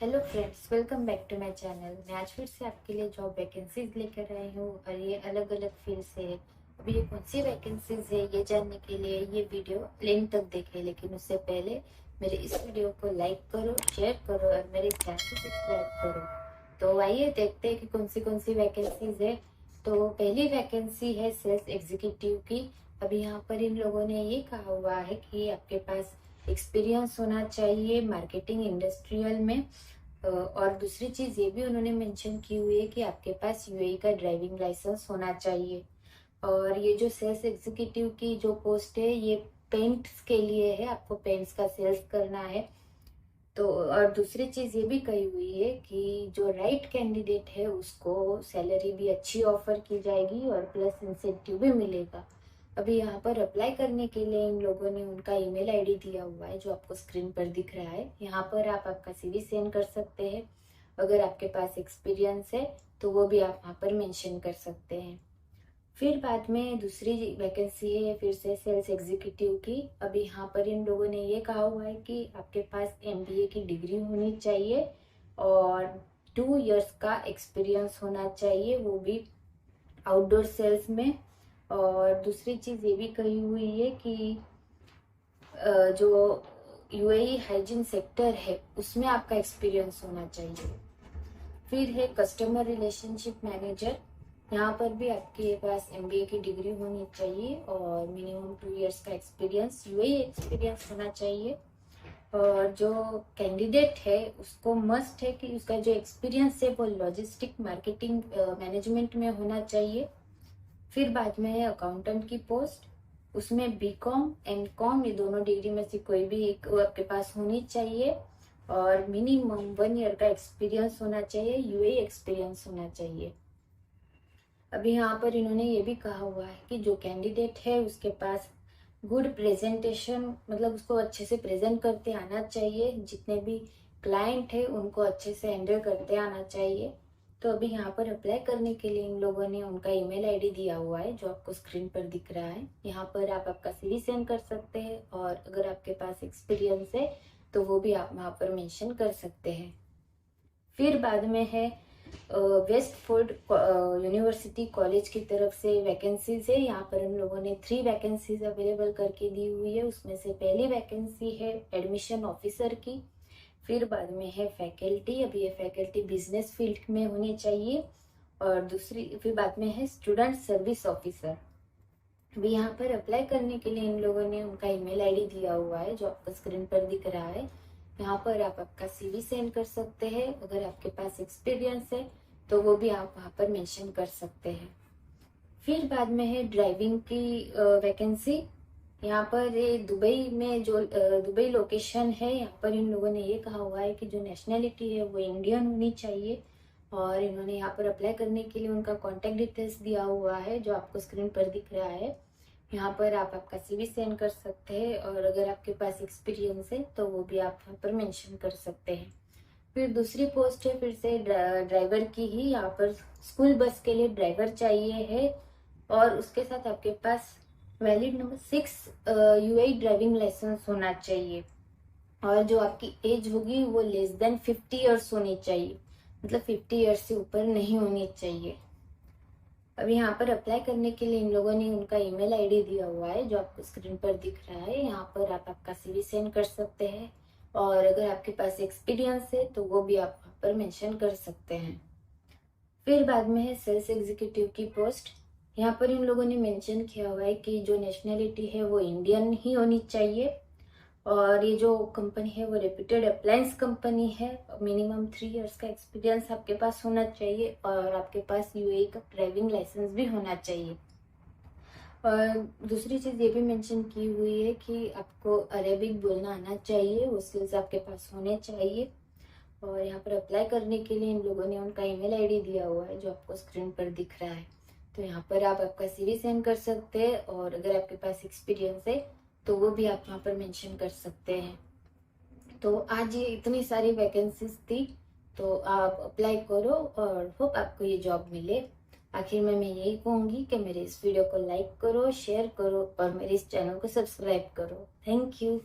Hello friends, welcome back to my channel. मैं आज फिर से आपके लिए जॉब वैकेंसीज लेकर आई हूँ और ये अलग अलग फील्ड से है। अभी ये कौन सी वैकेंसीज है ये जानने के लिए ये वीडियो एंड तक देखें, लेकिन उससे पहले मेरे इस वीडियो को लाइक करो, शेयर करो और मेरे चैनल को सब्सक्राइब करो। तो आइए देखते हैं कि कौन सी वैकेंसीज है। तो पहली वैकेंसी है सेल्स एग्जीक्यूटिव की। अभी यहाँ पर इन लोगों ने ये कहा हुआ है कि आपके पास एक्सपीरियंस होना चाहिए मार्केटिंग इंडस्ट्रियल में। और दूसरी चीज ये भी उन्होंने मेंशन की हुई है कि आपके पास यूएई का ड्राइविंग लाइसेंस होना चाहिए। और ये जो सेल्स एग्जीक्यूटिव की जो पोस्ट है ये पेंट्स के लिए है, आपको पेंट्स का सेल्स करना है। तो और दूसरी चीज ये भी कही हुई है कि जो राइट कैंडिडेट है उसको सैलरी भी अच्छी ऑफर की जाएगी और प्लस इंसेंटिव भी मिलेगा। अभी यहाँ पर अप्लाई करने के लिए इन लोगों ने उनका ईमेल आईडी दिया हुआ है जो आपको स्क्रीन पर दिख रहा है। यहाँ पर आप आपका सीवी सेंड कर सकते हैं। अगर आपके पास एक्सपीरियंस है तो वो भी आप वहाँ पर मेंशन कर सकते हैं। फिर बाद में दूसरी वैकेंसी है फिर से सेल्स एग्जीक्यूटिव की। अभी यहाँ पर इन लोगों ने ये कहा हुआ है कि आपके पास एमबीए की डिग्री होनी चाहिए और 2 इयर्स का एक्सपीरियंस होना चाहिए, वो भी आउटडोर सेल्स में। और दूसरी चीज ये भी कही हुई है कि जो यूएई हाइजीन सेक्टर है उसमें आपका एक्सपीरियंस होना चाहिए। फिर है कस्टमर रिलेशनशिप मैनेजर। यहाँ पर भी आपके पास एमबीए की डिग्री होनी चाहिए और मिनिमम 2 इयर्स का एक्सपीरियंस यूएई एक्सपीरियंस होना चाहिए। और जो कैंडिडेट है उसको मस्ट है कि उसका जो एक्सपीरियंस है वो लॉजिस्टिक मार्केटिंग मैनेजमेंट में होना चाहिए। फिर बाद में है अकाउंटेंट की पोस्ट, उसमें बीकॉम एम कॉम ये दोनों डिग्री में से कोई भी एक आपके पास होनी चाहिए और मिनिमम 1 ईयर का एक्सपीरियंस होना चाहिए, यूए एक्सपीरियंस होना चाहिए। अभी यहाँ पर इन्होंने ये भी कहा हुआ है कि जो कैंडिडेट है उसके पास गुड प्रेजेंटेशन, मतलब उसको अच्छे से प्रेजेंट करते आना चाहिए, जितने भी क्लाइंट है उनको अच्छे से हैंडल करते आना चाहिए। तो अभी यहाँ पर अप्लाई करने के लिए इन लोगों ने उनका ईमेल आईडी दिया हुआ है जो आपको स्क्रीन पर दिख रहा है। यहाँ पर आप आपका सीवी सेंड कर सकते हैं और अगर आपके पास एक्सपीरियंस है तो वो भी आप वहाँ पर मेंशन कर सकते हैं। फिर बाद में है वेस्टफोर्ड यूनिवर्सिटी कॉलेज की तरफ से वैकेंसीज है। यहाँ पर हम लोगों ने 3 वैकेंसीज अवेलेबल करके दी हुई है। उसमें से पहली वैकेंसी है एडमिशन ऑफिसर की। फिर बाद में है फैकल्टी, अभी ये फैकल्टी बिजनेस फील्ड में होनी चाहिए। और दूसरी फिर बाद में है स्टूडेंट सर्विस ऑफिसर। अभी यहाँ पर अप्लाई करने के लिए इन लोगों ने उनका ईमेल आईडी दिया हुआ है जो आपको स्क्रीन पर दिख रहा है। यहाँ पर आप आपका सीवी सेंड कर सकते हैं। अगर आपके पास एक्सपीरियंस है तो वो भी आप वहाँ पर मेंशन कर सकते हैं। फिर बाद में है ड्राइविंग की वैकेंसी। यहाँ पर ये दुबई में जो दुबई लोकेशन है, यहाँ पर इन लोगों ने ये कहा हुआ है कि जो नेशनैलिटी है वो इंडियन होनी चाहिए। और इन्होंने यहाँ पर अप्लाई करने के लिए उनका कॉन्टेक्ट डिटेल्स दिया हुआ है जो आपको स्क्रीन पर दिख रहा है। यहाँ पर आप आपका सीवी सेंड कर सकते हैं और अगर आपके पास एक्सपीरियंस है तो वो भी आप यहाँ पर मेंशन कर सकते हैं। फिर दूसरी पोस्ट है फिर से ड्राइवर की ही। यहाँ पर स्कूल बस के लिए ड्राइवर चाहिए है और उसके साथ आपके पास valid number 6 UI driving licence होना चाहिए। और जो आपकी एज होगी वो लेस देन 50 इयर्स होनी चाहिए, मतलब 50 इयर्स से ऊपर नहीं होनी चाहिए। अब यहाँ पर अप्लाई करने के लिए इन लोगों ने उनका ईमेल आईडी दिया हुआ है जो आपको स्क्रीन पर दिख रहा है। यहाँ पर आप आपका सीवी सेंड कर सकते हैं और अगर आपके पास एक्सपीरियंस है तो वो भी आप वहाँ पर मेंशन कर सकते हैं। फिर बाद में है सेल्स एग्जीक्यूटिव की पोस्ट। यहाँ पर इन लोगों ने मेंशन किया हुआ है कि जो नेशनैलिटी है वो इंडियन ही होनी चाहिए और ये जो कंपनी है वो रेप्यूटेड अप्लायंस कंपनी है। मिनिमम 3 इयर्स का एक्सपीरियंस आपके पास होना चाहिए और आपके पास यूएई का ड्राइविंग लाइसेंस भी होना चाहिए। और दूसरी चीज ये भी मेंशन की हुई है कि आपको अरेबिक बोलना आना चाहिए, वो स्किल्स आपके पास होने चाहिए। और यहाँ पर अप्लाई करने के लिए इन लोगों ने उनका ईमेल आईडी दिया हुआ है जो आपको स्क्रीन पर दिख रहा है। तो यहाँ पर आप आपका सीवी सेंड कर सकते हैं और अगर आपके पास एक्सपीरियंस है तो वो भी आप यहाँ पर मेंशन कर सकते हैं। तो आज ये इतनी सारी वैकेंसीज थी, तो आप अप्लाई करो और होप आपको ये जॉब मिले। आखिर में मैं यही कहूँगी कि मेरे इस वीडियो को लाइक करो, शेयर करो और मेरे इस चैनल को सब्सक्राइब करो। Thank you.